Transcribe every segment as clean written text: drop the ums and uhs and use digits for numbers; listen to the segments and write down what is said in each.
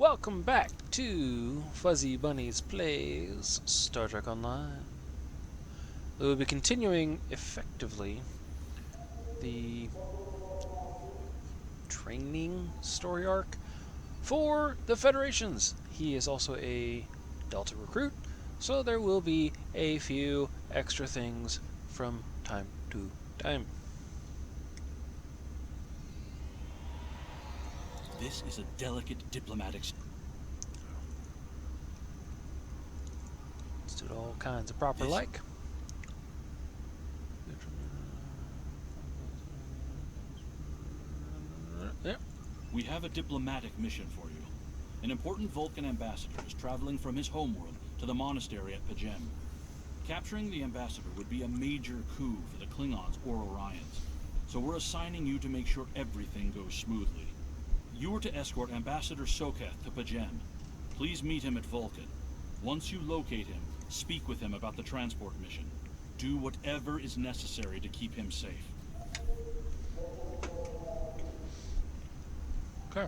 Welcome back to Fuzzy Bunny's Plays Star Trek Online. We will be continuing effectively the training story arc for the Federations. He is also a Delta recruit, so there will be a few extra things from time to time. This is a delicate diplomatic. Let's do it all kinds of proper like. Yep. We have a diplomatic mission for you. An important Vulcan ambassador is traveling from his homeworld to the monastery at Pajem. Capturing the ambassador would be a major coup for the Klingons or Orions, so we're assigning you to make sure everything goes smoothly. You are to escort Ambassador Soketh to Pajem. Please meet him at Vulcan. Once you locate him, speak with him about the transport mission. Do whatever is necessary to keep him safe. Okay.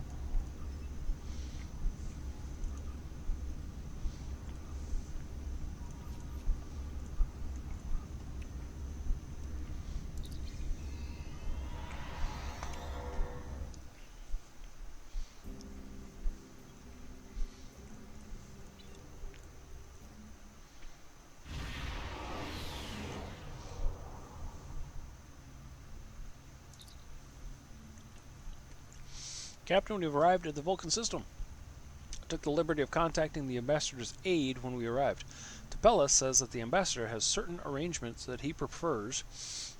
Captain, we've arrived at the Vulcan system. I took the liberty of contacting the ambassador's aide when we arrived. Tapella says that the ambassador has certain arrangements that he prefers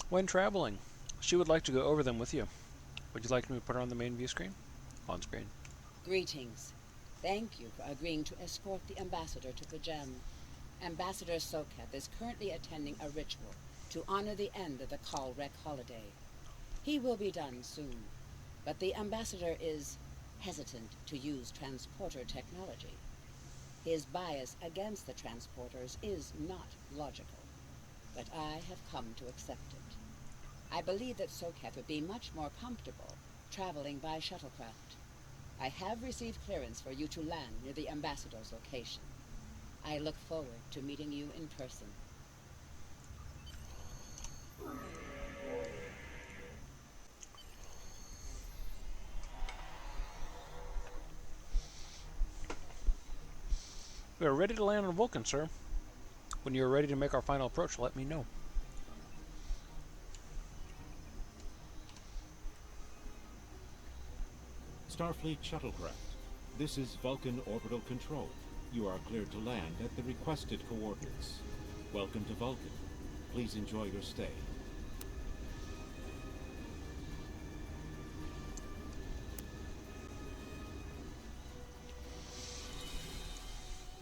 when traveling. She would like to go over them with you. Would you like me to put her on the main view screen? On screen. Greetings. Thank you for agreeing to escort the ambassador to Pajem. Ambassador Soketh is currently attending a ritual to honor the end of the Kalrek holiday. He will be done soon, but the ambassador is hesitant to use transporter technology. His bias against the transporters is not logical, but I have come to accept it. I believe that Soketh would be much more comfortable traveling by shuttlecraft. I have received clearance for you to land near the ambassador's location. I look forward to meeting you in person. We are ready to land on Vulcan, sir. When you are ready to make our final approach, let me know. Starfleet shuttlecraft. This is Vulcan Orbital Control. You are cleared to land at the requested coordinates. Welcome to Vulcan. Please enjoy your stay.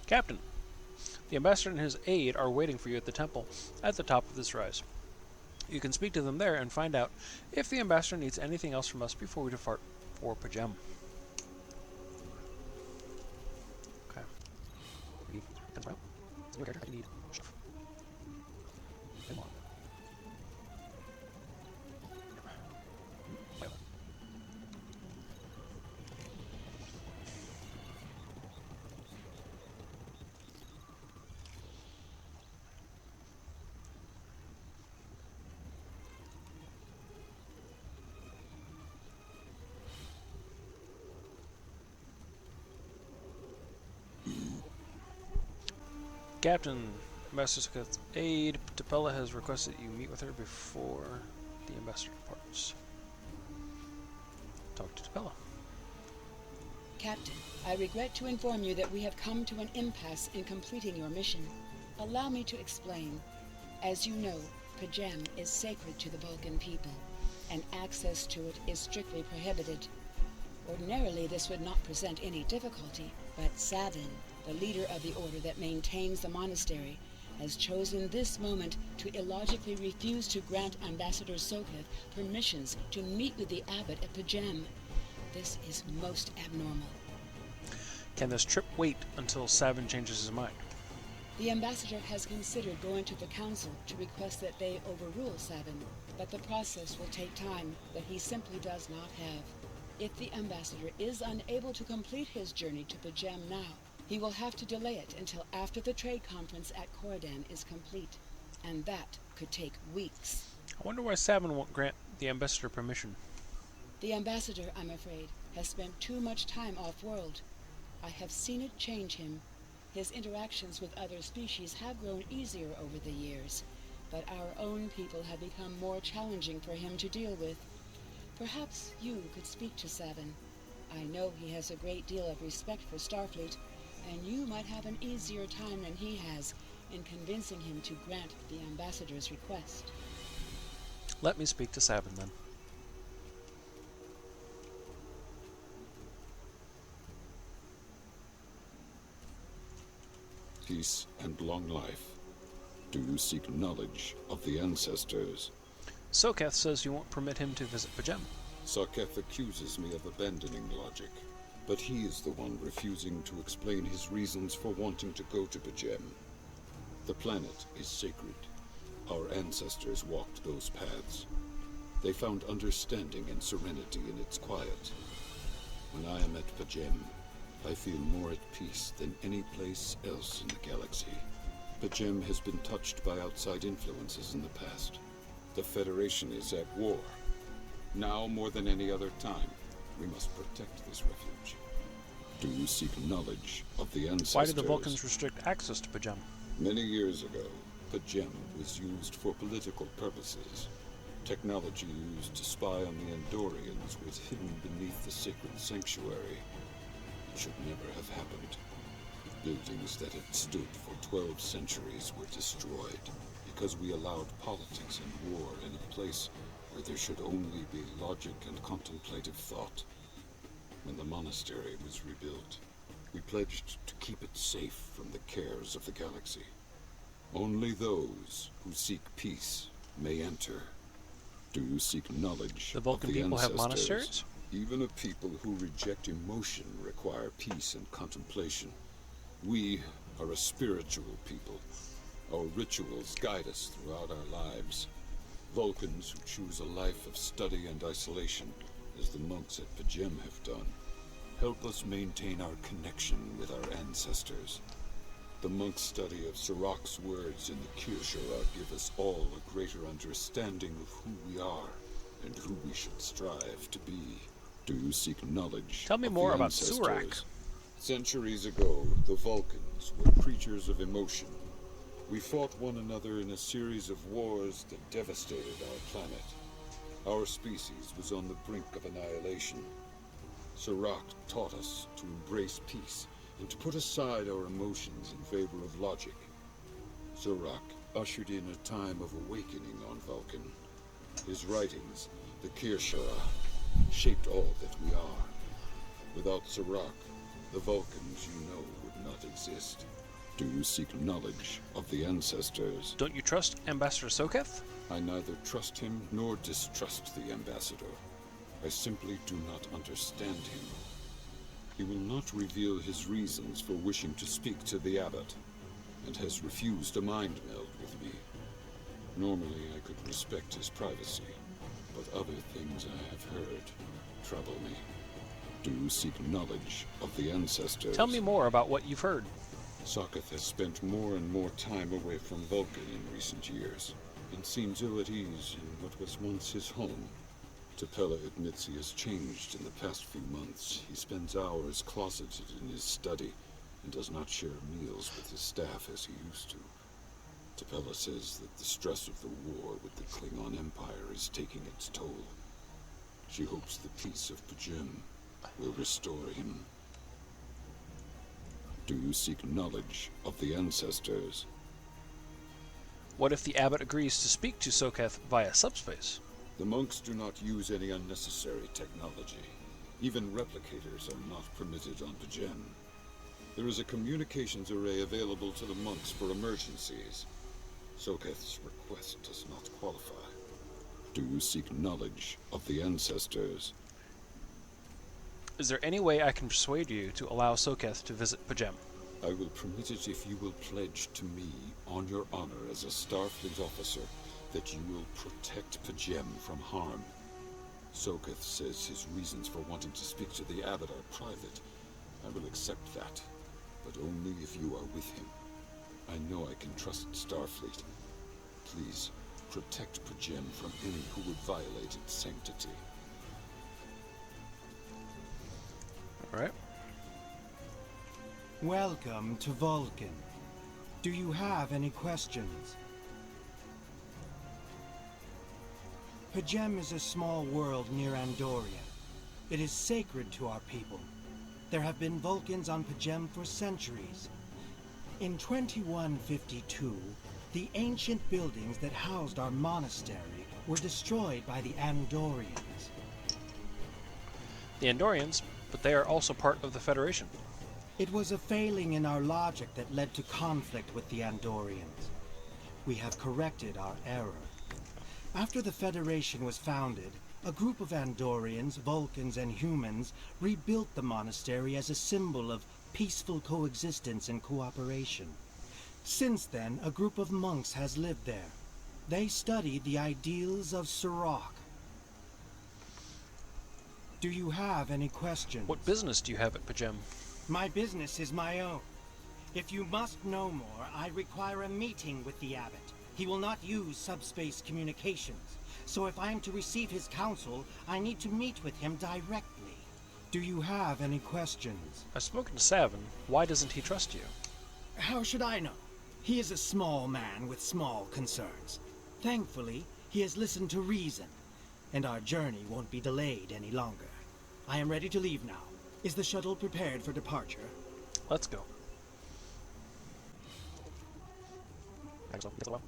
Captain, the ambassador and his aide are waiting for you at the temple at the top of this rise. You can speak to them there and find out if the ambassador needs anything else from us before we depart for Pajem. Okay. Your character, I need stuff. Come on. Captain, Master Soketh's aide, Tapella has requested you meet with her before the ambassador departs. Talk to Tapella. Captain, I regret to inform you that we have come to an impasse in completing your mission. Allow me to explain. As you know, Pajem is sacred to the Vulcan people, and access to it is strictly prohibited. Ordinarily, this would not present any difficulty, but Savin, the leader of the order that maintains the monastery, has chosen this moment to illogically refuse to grant Ambassador Soketh permissions to meet with the abbot at Pajem. This is most abnormal. Can this trip wait until Savin changes his mind? The ambassador has considered going to the council to request that they overrule Savin, but the process will take time that he simply does not have. If the ambassador is unable to complete his journey to Pajem now, he will have to delay it until after the trade conference at Corridan is complete. And that could take weeks. I wonder why Savin won't grant the ambassador permission. The ambassador, I'm afraid, has spent too much time off-world. I have seen it change him. His interactions with other species have grown easier over the years, but our own people have become more challenging for him to deal with. Perhaps you could speak to Savin. I know he has a great deal of respect for Starfleet, and you might have an easier time than he has in convincing him to grant the ambassador's request. Let me speak to Savin then. Peace and long life. Do you seek knowledge of the ancestors? Soketh says you won't permit him to visit Pajem. Sarketh accuses me of abandoning logic, but he is the one refusing to explain his reasons for wanting to go to Pajem. The planet is sacred. Our ancestors walked those paths. They found understanding and serenity in its quiet. When I am at Pajem, I feel more at peace than any place else in the galaxy. Pajem has been touched by outside influences in the past. The Federation is at war. Now more than any other time, we must protect this refuge. Do you seek knowledge of the ancestors? Why did the Vulcans restrict access to Pajem? Many years ago, Pajem was used for political purposes. Technology used to spy on the Andorians was hidden beneath the sacred sanctuary. It should never have happened. Buildings that had stood for 12 centuries were destroyed because we allowed politics and war in a place where there should only be logic and contemplative thought. When the monastery was rebuilt, we pledged to keep it safe from the cares of the galaxy. Only those who seek peace may enter. Do you seek knowledge The Vulcan of the people have ancestors? monasteries? Even a people who reject emotion require peace and contemplation. We are a spiritual people. Our rituals guide us throughout our lives. Vulcans who choose a life of study and isolation, as the monks at Pajem have done, help us maintain our connection with our ancestors. The monks' study of Sirach's words in the Kirshara give us all a greater understanding of who we are and who we should strive to be. Do you seek knowledge Tell me of more the about ancestors? Surak. Centuries ago, the Vulcans were creatures of emotion. We fought one another in a series of wars that devastated our planet. Our species was on the brink of annihilation. Sirach taught us to embrace peace and to put aside our emotions in favor of logic. Sirach ushered in a time of awakening on Vulcan. His writings, the Kirshara, shaped all that we are. Without Sirach, the Vulcans you know would not exist. Do you seek knowledge of the ancestors? Don't you trust Ambassador Soketh? I neither trust him nor distrust the ambassador. I simply do not understand him. He will not reveal his reasons for wishing to speak to the abbot, and has refused a mind meld with me. Normally I could respect his privacy, but other things I have heard trouble me. Do you seek knowledge of the ancestors? Tell me more about what you've heard. Sarketh has spent more and more time away from Vulcan in recent years, and seems ill at ease in what was once his home. T'Pella admits he has changed in the past few months. He spends hours closeted in his study, and does not share meals with his staff as he used to. T'Pella says that the stress of the war with the Klingon Empire is taking its toll. She hopes the peace of Pajem will restore him. Do you seek knowledge of the ancestors? What if the abbot agrees to speak to Soketh via subspace? The monks do not use any unnecessary technology. Even replicators are not permitted on Pajem. There is a communications array available to the monks for emergencies. Soketh's request does not qualify. Do you seek knowledge of the ancestors? Is there any way I can persuade you to allow Soketh to visit Pajem? I will permit it if you will pledge to me, on your honor as a Starfleet officer, that you will protect Pajem from harm. Soketh says his reasons for wanting to speak to the abbot are private. I will accept that, but only if you are with him. I know I can trust Starfleet. Please, protect P'Jem from any who would violate its sanctity. Alright. Welcome to Vulcan. Do you have any questions? P'Jem is a small world near Andoria. It is sacred to our people. There have been Vulcans on P'Jem for centuries. In 2152, the ancient buildings that housed our monastery were destroyed by the Andorians. The Andorians, but they are also part of the Federation. It was a failing in our logic that led to conflict with the Andorians. We have corrected our error. After the Federation was founded, a group of Andorians, Vulcans, and humans rebuilt the monastery as a symbol of peaceful coexistence and cooperation. Since then, a group of monks has lived there. They study the ideals of Sirach. Do you have any questions? What business do you have at P'Jem? My business is my own. If you must know more, I require a meeting with the abbot. He will not use subspace communications, so if I am to receive his counsel, I need to meet with him directly. Do you have any questions? I've spoken to Savin. Why doesn't he trust you? How should I know? He is a small man with small concerns. Thankfully, he has listened to reason, and our journey won't be delayed any longer. I am ready to leave now. Is the shuttle prepared for departure? Let's go. Thanks, Take a while.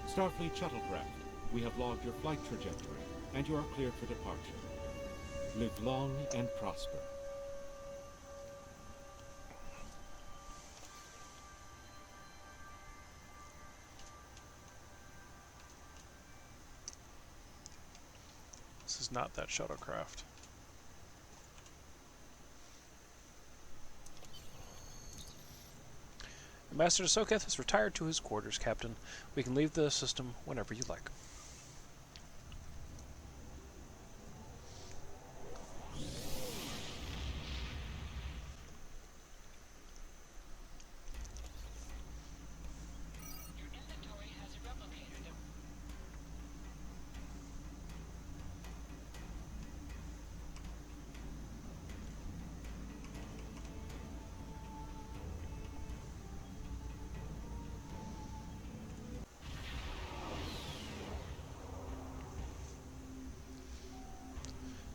Starfleet shuttlecraft, we have logged your flight trajectory, and you are cleared for departure. Live long and prosper. This is not that shuttlecraft. Ambassador Soketh has retired to his quarters, Captain. We can leave the system whenever you like.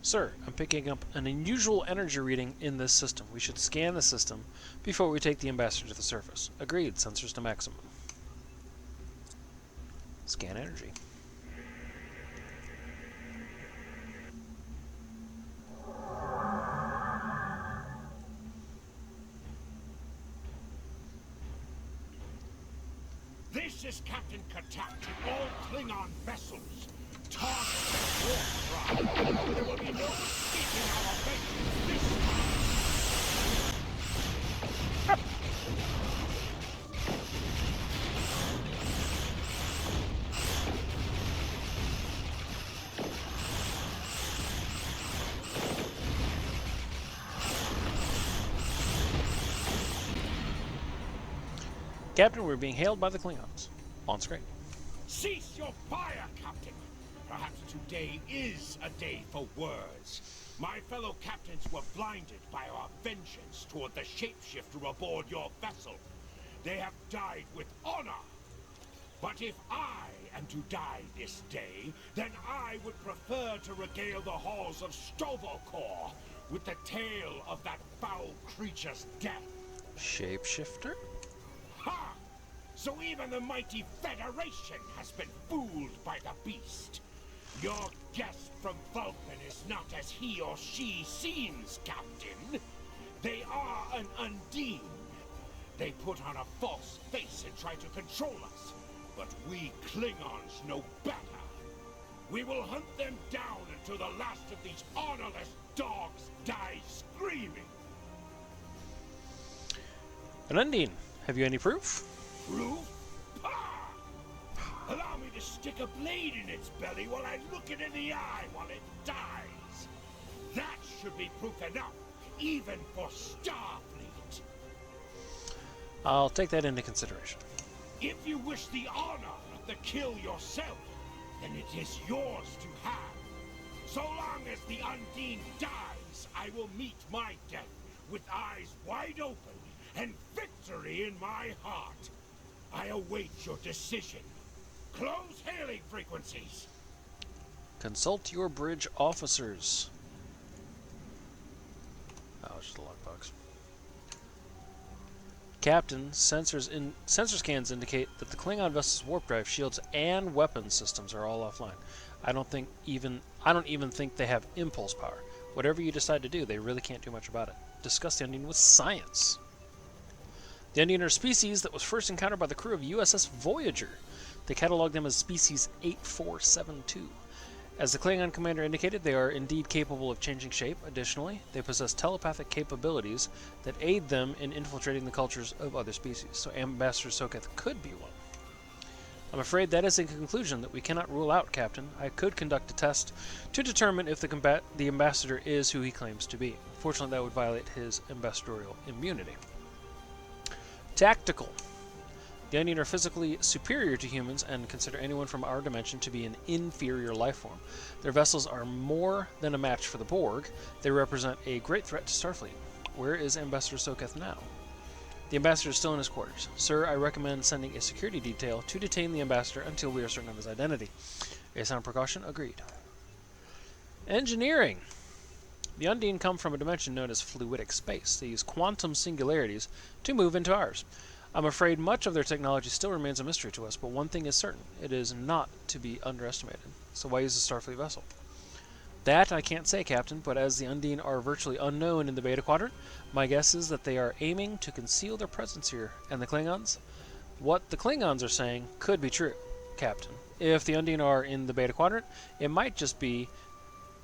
Sir, I'm picking up an unusual energy reading in this system. We should scan the system before we take the ambassador to the surface. Agreed. Sensors to maximum. Scan energy. This is Captain Katak to all Klingon vessels. Target warp drive. There will be no escaping our vengeance this time. Captain, we're being hailed by the Klingons. On screen. Cease your fire, Captain. Perhaps today is a day for words. My fellow captains were blinded by our vengeance toward the shapeshifter aboard your vessel. They have died with honor. But if I am to die this day, then I would prefer to regale the halls of Stovokor with the tale of that foul creature's death. Shapeshifter? Ha! So even the mighty Federation has been fooled by the beast. Your guest from Vulcan is not as he or she seems, Captain. They are an Undine. They put on a false face and try to control us. But we Klingons know better. We will hunt them down until the last of these honorless dogs dies screaming. An Undine, have you any proof? Proof? Pah! Allow me to stick a blade in its belly while I look it in the eye while it dies. That should be proof enough, even for Starfleet. I'll take that into consideration. If you wish the honor of the kill yourself, then it is yours to have. So long as the Undine dies, I will meet my death with eyes wide open and victory in my heart. I await your decision. Close hailing frequencies. Consult your bridge officers. Oh, it's just a logbox. Captain, sensor scans indicate that the Klingon vessel's warp drive, shields, and weapon systems are all offline. I don't even think they have impulse power. Whatever you decide to do, they really can't do much about it. Discuss the Undine with science. The Undine are a species that was first encountered by the crew of USS Voyager. They catalog them as species 8472. As the Klingon commander indicated, they are indeed capable of changing shape. Additionally, they possess telepathic capabilities that aid them in infiltrating the cultures of other species, so Ambassador Soketh could be one. I'm afraid that is a conclusion that we cannot rule out, Captain. I could conduct a test to determine if the ambassador is who he claims to be. Fortunately, that would violate his ambassadorial immunity. Tactical. The Undine are physically superior to humans and consider anyone from our dimension to be an inferior life form. Their vessels are more than a match for the Borg. They represent a great threat to Starfleet. Where is Ambassador Soketh now? The ambassador is still in his quarters. Sir, I recommend sending a security detail to detain the ambassador until we are certain of his identity. A sound precaution? Agreed. Engineering. The Undine come from a dimension known as fluidic space. They use quantum singularities to move into ours. I'm afraid much of their technology still remains a mystery to us, but one thing is certain. It is not to be underestimated. So why use a Starfleet vessel? That I can't say, Captain, but as the Undine are virtually unknown in the Beta Quadrant, my guess is that they are aiming to conceal their presence here. And the Klingons? What the Klingons are saying could be true, Captain. If the Undine are in the Beta Quadrant, it might just be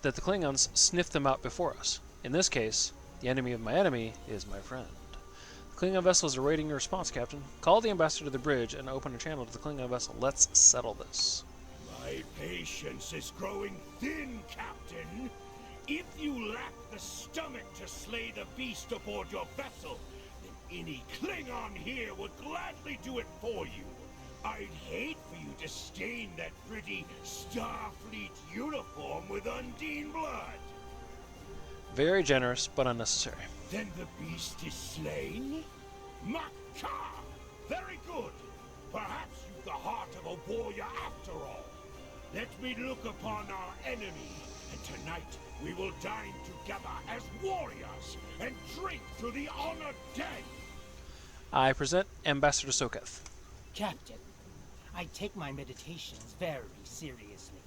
that the Klingons sniffed them out before us. In this case, the enemy of my enemy is my friend. The Klingon vessel is awaiting your response, Captain. Call the ambassador to the bridge and open a channel to the Klingon vessel. Let's settle this. My patience is growing thin, Captain. If you lack the stomach to slay the beast aboard your vessel, then any Klingon here would gladly do it for you. I'd hate for you to stain that pretty Starfleet uniform with Undine blood. Very generous, but unnecessary. Then the beast is slain? Makar! Very good. Perhaps you've the heart of a warrior after all. Let me look upon our enemy, and tonight we will dine together as warriors and drink to the honored dead. I present Ambassador Soketh. Captain, I take my meditations very seriously.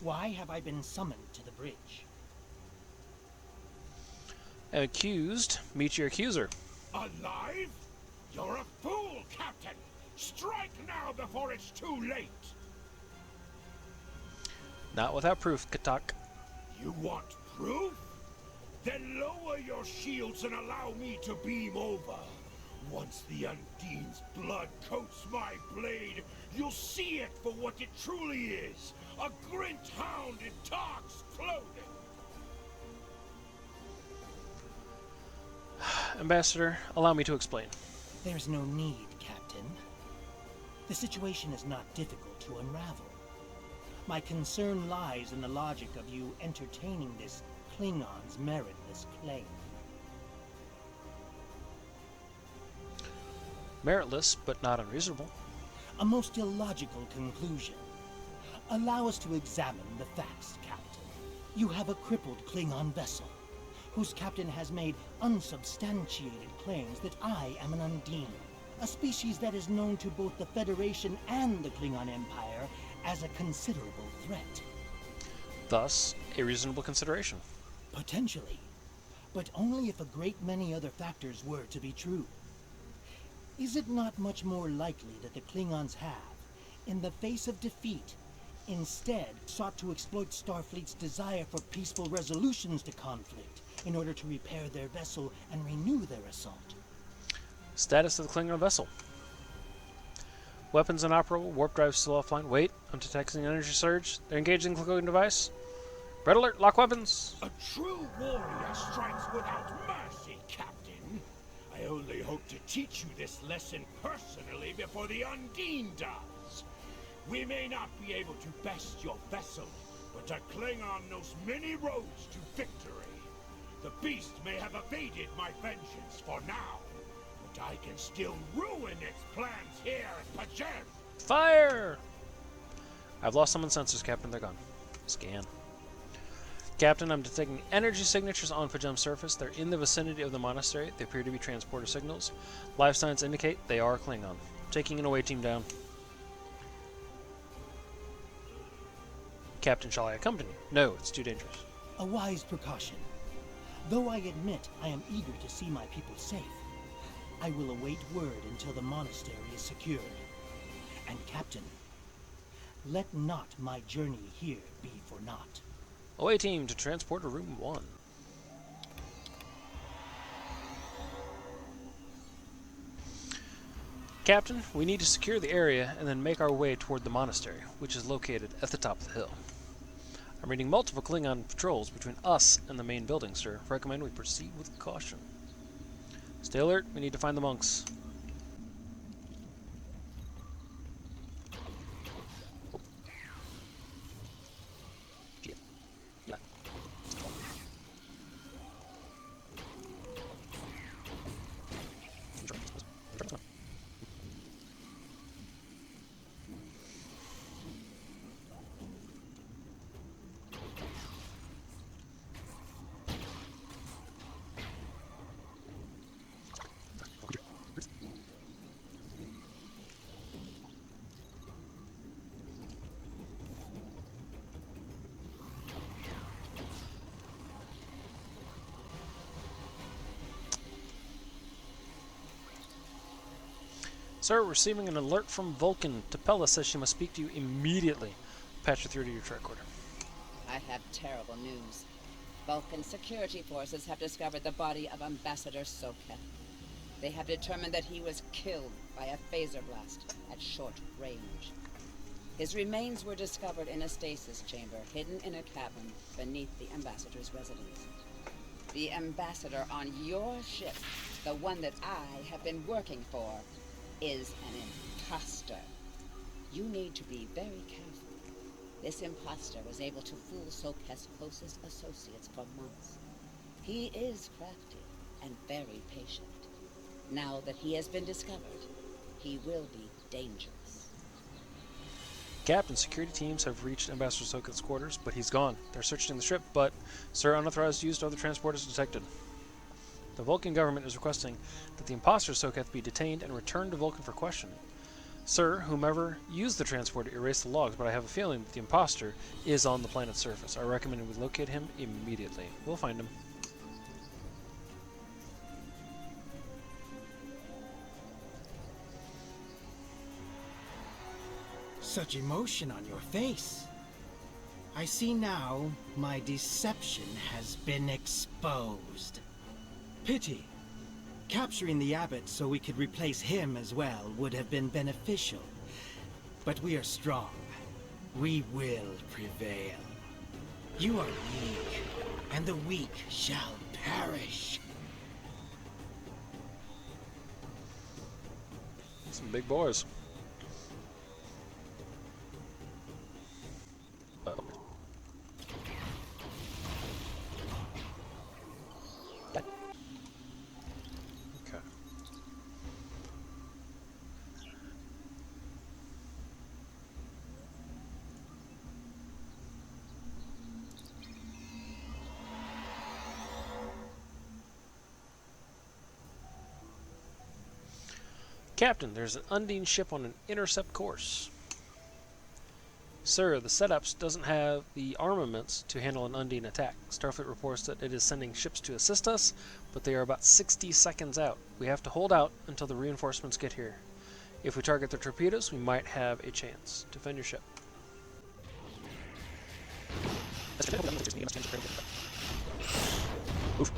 Why have I been summoned to the bridge? Accused, meet your accuser. Alive? You're a fool, Captain! Strike now before it's too late! Not without proof, Katak. You want proof? Then lower your shields and allow me to beam over. Once the Undine's blood coats my blade, you'll see it for what it truly is. A Grint hound in Tark's clothing. Ambassador, allow me to explain. There's no need, Captain. The situation is not difficult to unravel. My concern lies in the logic of you entertaining this Klingon's meritless claim. Meritless, but not unreasonable. A most illogical conclusion. Allow us to examine the facts, Captain. You have a crippled Klingon vessel, whose captain has made unsubstantiated claims that I am an Undine, a species that is known to both the Federation and the Klingon Empire as a considerable threat. Thus, a reasonable consideration. Potentially, but only if a great many other factors were to be true. Is it not much more likely that the Klingons have, in the face of defeat, instead sought to exploit Starfleet's desire for peaceful resolutions to conflict in order to repair their vessel and renew their assault. Status of the Klingon vessel. Weapons inoperable. Warp drive still offline. Wait, I'm detecting an energy surge. They're engaged in the Klingon device. Red alert, lock weapons. A true warrior strikes without mercy, Captain. I only hope to teach you this lesson personally before the Undine does. We may not be able to best your vessel, but a Klingon knows many roads to victory. The beast may have evaded my vengeance for now, but I can still ruin its plans here at Pajem. Fire! I've lost someone's sensors, Captain. They're gone. Scan. Captain, I'm detecting energy signatures on Pajem's surface. They're in the vicinity of the monastery. They appear to be transporter signals. Life signs indicate they are Klingon. Taking an away team down. Captain, shall I accompany you? No, it's too dangerous. A wise precaution. Though I admit I am eager to see my people safe, I will await word until the monastery is secured. And Captain, let not my journey here be for naught. Away team to transporter room 1. Captain, we need to secure the area and then make our way toward the monastery, which is located at the top of the hill. I'm reading multiple Klingon patrols between us and the main building, sir. Recommend we proceed with caution. Stay alert, we need to find the monks. Sir, receiving an alert from Vulcan. Tapella says she must speak to you immediately. Patch her through to your tricorder. I have terrible news. Vulcan security forces have discovered the body of Ambassador Soket. They have determined that he was killed by a phaser blast at short range. His remains were discovered in a stasis chamber hidden in a cabin beneath the Ambassador's residence. The Ambassador on your ship, the one that I have been working for, is an imposter. You need to be very careful. This imposter was able to fool Soket's closest associates for months. He is crafty and very patient. Now that he has been discovered, he will be dangerous. Captain, security teams have reached Ambassador Soket's quarters, but he's gone. They're searching the ship, but Sir, unauthorized use of other transporters detected. The Vulcan government is requesting that the imposter Soket be detained and returned to Vulcan for questioning. Sir, whomever used the transporter erased the logs, but I have a feeling that the imposter is on the planet's surface. I recommend we locate him immediately. We'll find him. Such emotion on your face. I see now my deception has been exposed. Pity. Capturing the abbot so we could replace him as well would have been beneficial. But we are strong. We will prevail. You are weak, and the weak shall perish. Some big boys. Captain, there's an Undine ship on an intercept course. Sir, the setups doesn't have the armaments to handle an Undine attack. Starfleet reports that it is sending ships to assist us, but they are about 60 seconds out. We have to hold out until the reinforcements get here. If we target the torpedoes, we might have a chance. Defend your ship. Oof.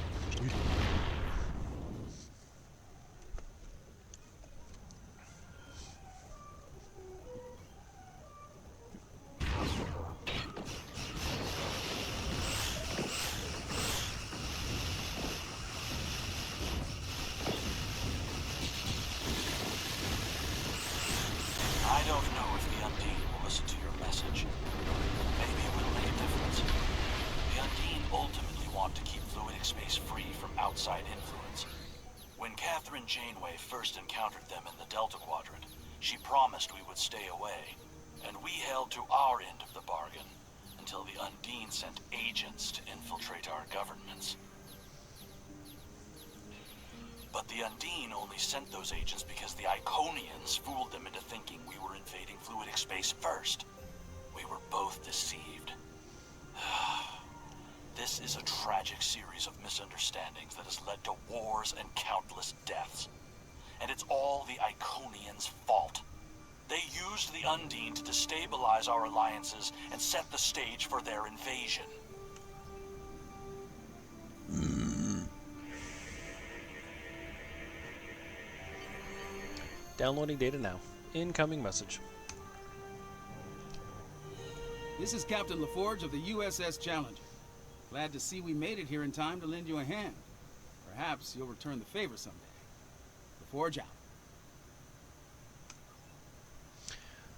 I don't know if the Undine will listen to your message. Maybe it will make a difference. The Undine ultimately want to keep fluidic space free from outside influence. When Catherine Janeway first encountered them in the Delta Quadrant, she promised we would stay away, and we held to our end of the bargain until the Undine sent agents to infiltrate our governments. But the Undine only sent those agents because the Iconians fooled them into thinking we were invading fluidic space first. We were both deceived. This is a tragic series of misunderstandings that has led to wars and countless deaths. And it's all the Iconians' fault. They used the Undine to destabilize our alliances and set the stage for their invasion. Downloading data now. Incoming message. This is Captain LaForge of the USS Challenger. Glad to see we made it here in time to lend you a hand. Perhaps you'll return the favor someday. LaForge out.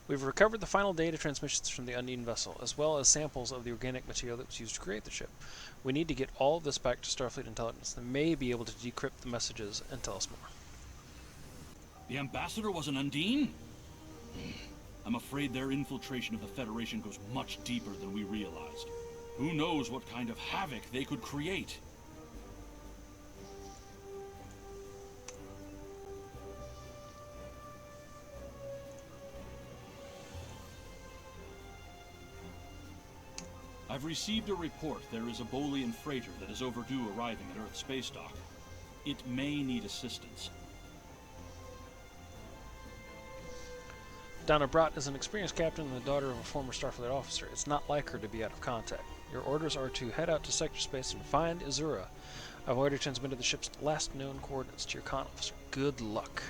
We've recovered the final data transmissions from the Undine vessel, as well as samples of the organic material that was used to create the ship. We need to get all of this back to Starfleet Intelligence. They may be able to decrypt the messages and tell us more. The Ambassador was an Undine? I'm afraid their infiltration of the Federation goes much deeper than we realized. Who knows what kind of havoc they could create? I've received a report there is a Bolian freighter that is overdue arriving at Earth space dock. It may need assistance. Donna Brott is an experienced captain and the daughter of a former Starfleet officer. It's not like her to be out of contact. Your orders are to head out to sector space and find Azura. I've already transmitted the ship's last known coordinates to your con officer. Good luck.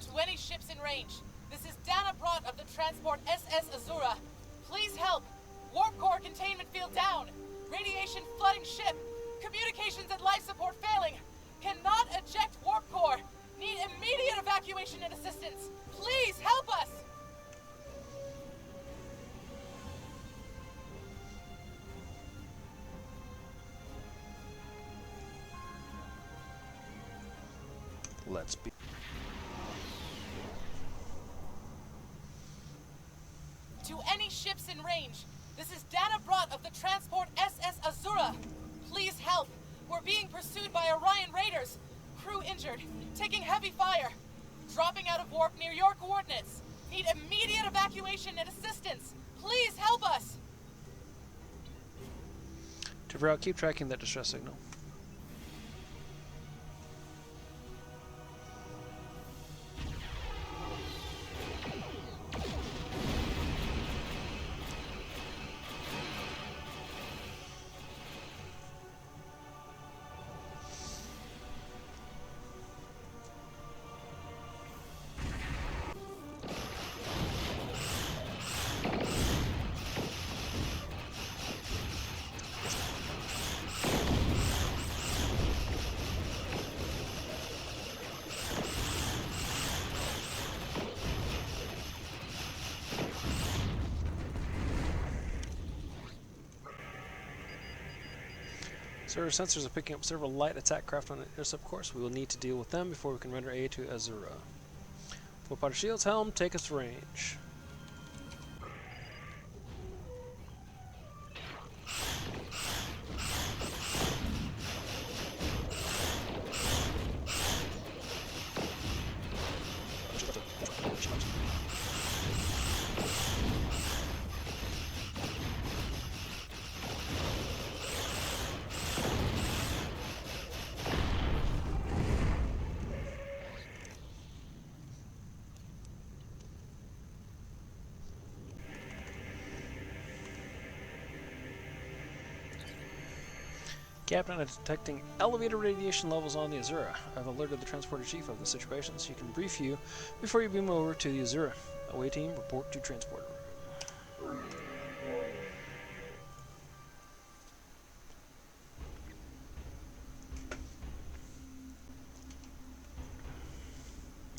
To any ships in range, this is Dana Brott of the transport SS Azura. Please help. Warp core containment field down. Radiation flooding ship. Communications and life support failing. Cannot eject warp core. Need immediate evacuation and assistance. Please help us. Let's be. To any ships in range, this is Dana Brott of the transport SS Azura. Please help. We're being pursued by Orion raiders. Crew injured, taking heavy fire. Dropping out of warp near your coordinates. Need immediate evacuation and assistance. Please help us. Tavral, keep tracking that distress signal. Server sensors are picking up several light attack craft on the intercept course. We will need to deal with them before we can render aid to Azura. Full power shields, helm, take us to range. Captain, I'm detecting elevated radiation levels on the Azura. I've alerted the transporter chief of the situation so he can brief you before you beam over to the Azura. Away team, report to transporter.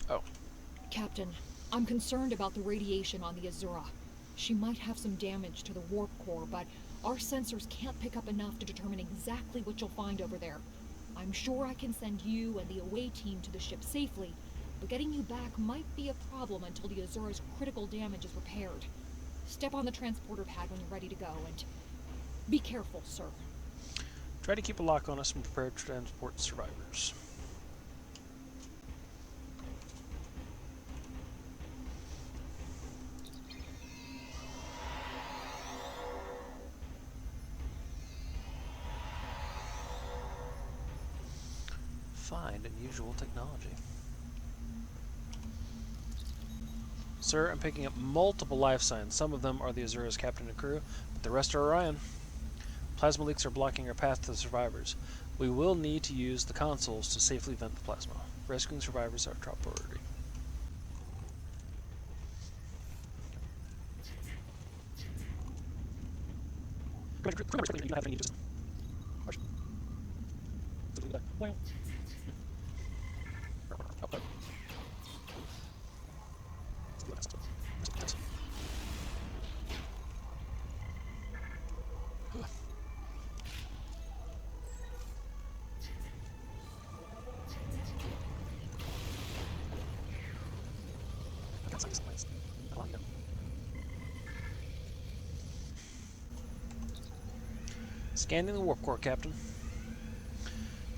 Oh. Captain, I'm concerned about the radiation on the Azura. She might have some damage to the warp core, but our sensors can't pick up enough to determine exactly what you'll find over there. I'm sure I can send you and the away team to the ship safely, but getting you back might be a problem until the Azura's critical damage is repaired. Step on the transporter pad when you're ready to go, and be careful, sir. Try to keep a lock on us and prepare to transport survivors. Find unusual technology. Sir, I'm picking up multiple life signs. Some of them are the Azura's captain and crew, but the rest are Orion. Plasma leaks are blocking our path to the survivors. We will need to use the consoles to safely vent the plasma. Rescuing survivors is our top priority. Scanning the warp core, Captain.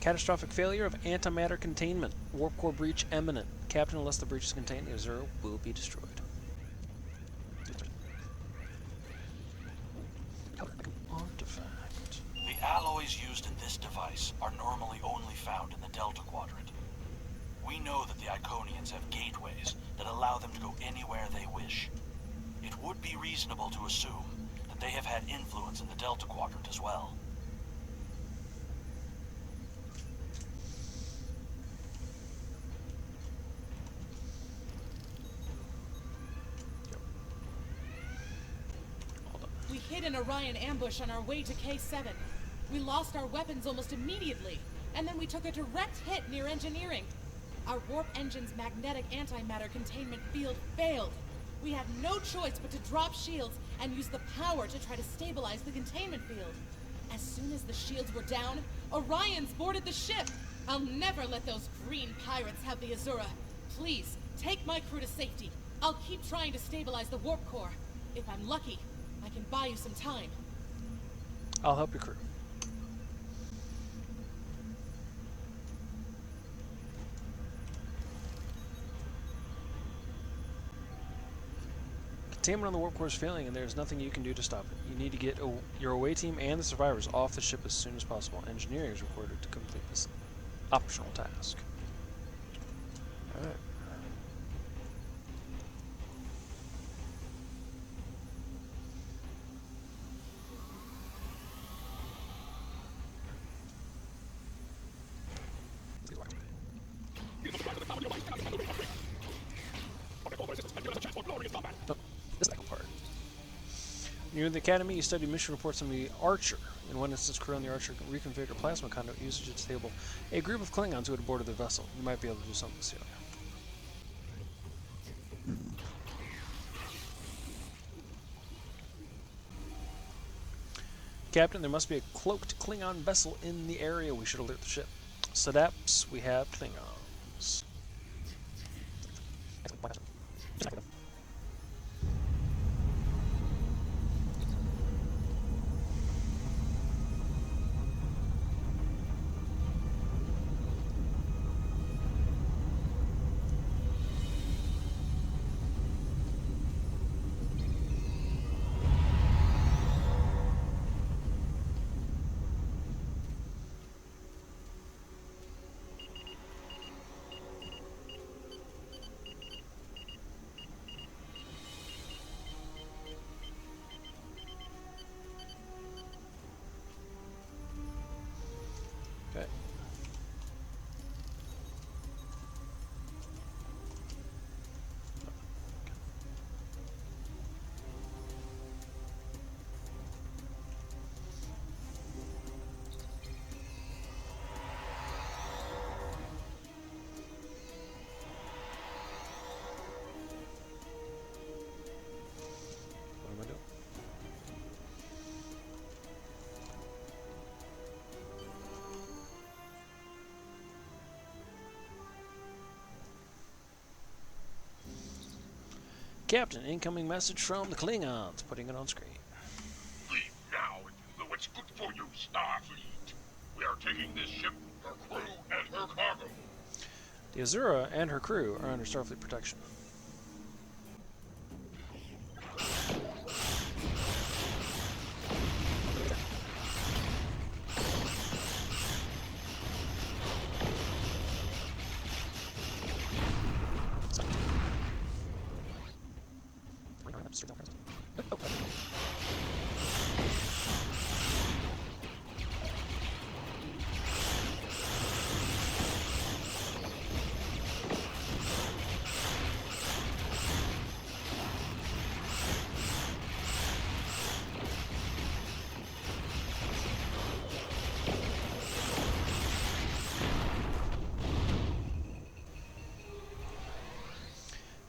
Catastrophic failure of antimatter containment. Warp core breach imminent. Captain, unless the breach is contained, the Azura will be destroyed. Artifact. The alloys used in this device are normally only found in the Delta Quadrant. We know that the Iconians have gateways that allow them to go anywhere they wish. It would be reasonable to assume that they have had influence in the Delta Quadrant as well. We hit an Orion ambush on our way to K7. We lost our weapons almost immediately, and then we took a direct hit near engineering. Our warp engine's magnetic antimatter containment field failed. We had no choice but to drop shields and use the power to try to stabilize the containment field. As soon as the shields were down, Orions boarded the ship. I'll never let those green pirates have the Azura. Please, take my crew to safety. I'll keep trying to stabilize the warp core. If I'm lucky, I can buy you some time. I'll help your crew. Containment on the warp core is failing, and there's nothing you can do to stop it. You need to get your away team and the survivors off the ship as soon as possible. Engineering is required to complete this optional task. Alright. Near the Academy, you study mission reports on the Archer. In one instance, crew on the Archer reconfigured plasma conduit usage to disable a group of Klingons who had boarded the vessel. You might be able to do something soon. Captain, there must be a cloaked Klingon vessel in the area. We should alert the ship. Sadaps, we have Klingons. Captain, incoming message from the Klingons. Putting it on screen. Leave now if you know what's good for you, Starfleet. We are taking this ship, her crew, and her cargo. The Azura and her crew are under Starfleet protection.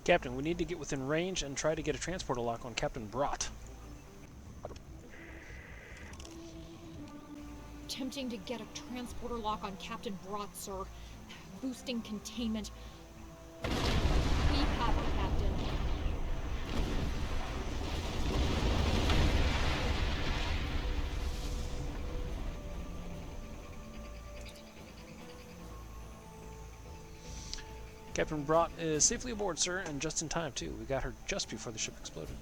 Captain, we need to get within range and try to get a transporter lock on Captain Brott. Attempting to get a transporter lock on Captain Brott, sir. Boosting containment. We have it, Captain. Captain Brott is safely aboard, sir, and just in time, too. We got her just before the ship exploded.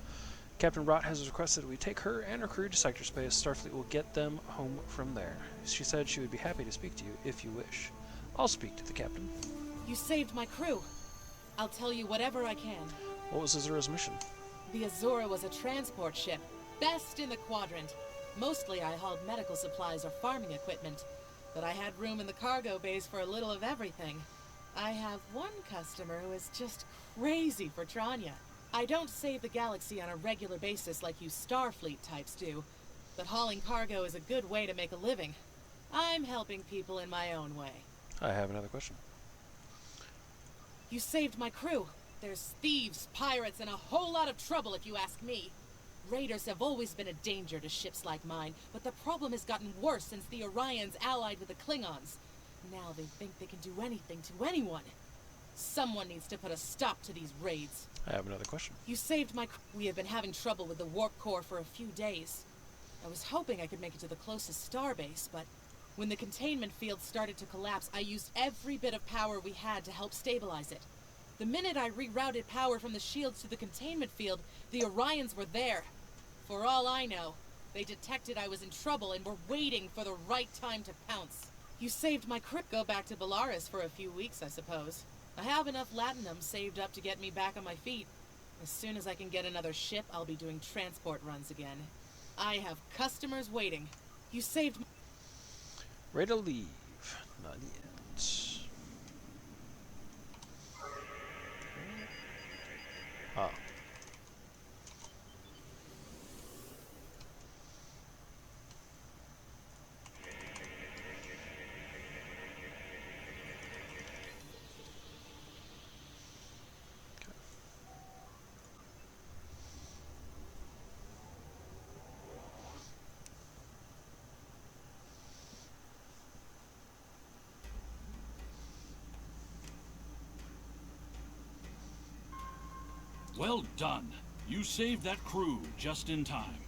Captain Brott has requested we take her and her crew to sector space. Starfleet will get them home from there. She said she would be happy to speak to you if you wish. I'll speak to the captain. You saved my crew. I'll tell you whatever I can. What was Azura's mission? The Azura was a transport ship, best in the quadrant. Mostly I hauled medical supplies or farming equipment, but I had room in the cargo bays for a little of everything. I have one customer who is just crazy for Tranya. I don't save the galaxy on a regular basis like you Starfleet types do, but hauling cargo is a good way to make a living. I'm helping people in my own way. I have another question. You saved my crew. There's thieves, pirates, and a whole lot of trouble if you ask me. Raiders have always been a danger to ships like mine, but the problem has gotten worse since the Orions allied with the Klingons. Now they think they can do anything to anyone. Someone needs to put a stop to these raids. I have another question. You saved my crew. We have been having trouble with the warp core for a few days. I was hoping I could make it to the closest starbase, but when the containment field started to collapse, I used every bit of power we had to help stabilize it. The minute I rerouted power from the shields to the containment field, the Orions were there. For all I know, they detected I was in trouble and were waiting for the right time to pounce. You saved my crew. Go back to Belarus for a few weeks, I suppose. I have enough latinum saved up to get me back on my feet. As soon as I can get another ship, I'll be doing transport runs again. I have customers waiting. You saved my... Ready to leave. Not yet. Ah. Well done. You saved that crew just in time.